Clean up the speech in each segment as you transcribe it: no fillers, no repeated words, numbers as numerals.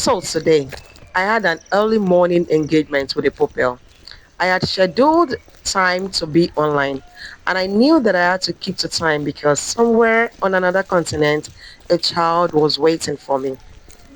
So today, I had an early morning engagement with a pupil. I had scheduled time to be online, and I knew that I had to keep to time because somewhere on another continent, a child was waiting for me.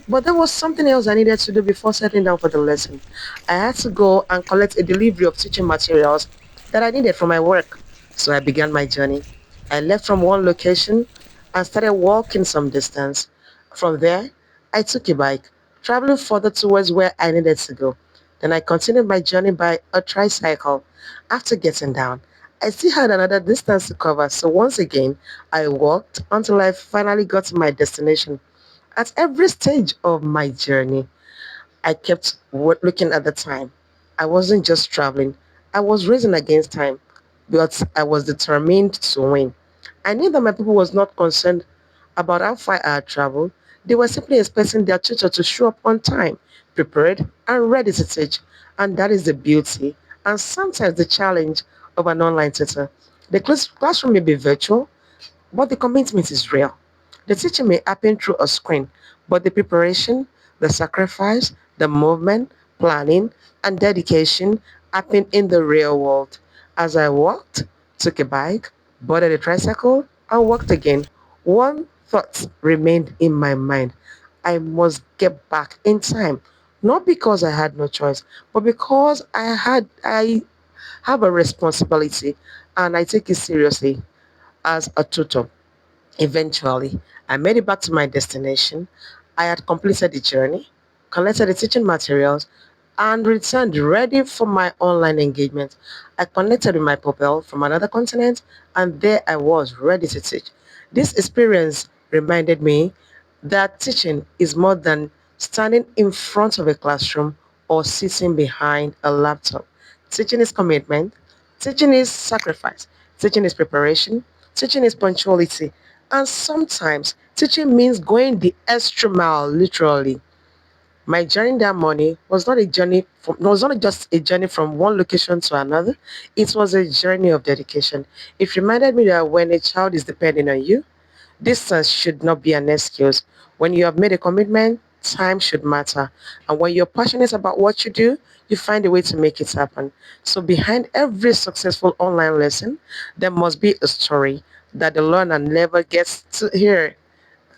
But there was something else I needed to do before settling down for the lesson. I had to go and collect a delivery of teaching materials that I needed for my work. So I began my journey. I left from one location and started walking some distance. From there, I took a bike, traveling further towards where I needed to go. Then I continued my journey by a tricycle. After getting down, I still had another distance to cover, so once again, I walked until I finally got to my destination. At every stage of my journey, I kept looking at the time. I wasn't just traveling, I was racing against time, but I was determined to win. I knew that my people was not concerned about how far I had traveled. They were simply expecting their tutor to show up on time, prepared and ready to teach. And that is the beauty and sometimes the challenge of an online tutor. The classroom may be virtual, but the commitment is real. The teaching may happen through a screen, but the preparation, the sacrifice, the movement, planning, and dedication happen in the real world. As I walked, took a bike, boarded a tricycle, and walked again, one thought remained in my mind. I must get back in time. Not because I had no choice, but because I have a responsibility and I take it seriously as a tutor. Eventually, I made it back to my destination. I had completed the journey, collected the teaching materials, and returned ready for my online engagement. I connected with my pupil from another continent, and there I was ready to teach. This experience reminded me that teaching is more than standing in front of a classroom or sitting behind a laptop. Teaching is commitment, teaching is sacrifice, teaching is preparation, teaching is punctuality, and sometimes teaching means going the extra mile, literally. My journey that morning was not just a journey from one location to another. It was a journey of dedication. It reminded me that when a child is depending on you, distance should not be an excuse. When you have made a commitment, time should matter. And when you're passionate about what you do, you find a way to make it happen. So behind every successful online lesson, there must be a story that the learner never gets to hear.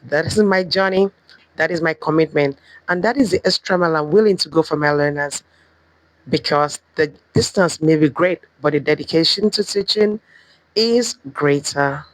That is my journey. That is my commitment. And that is the extra mile I'm willing to go for my learners because the distance may be great, but the dedication to teaching is greater.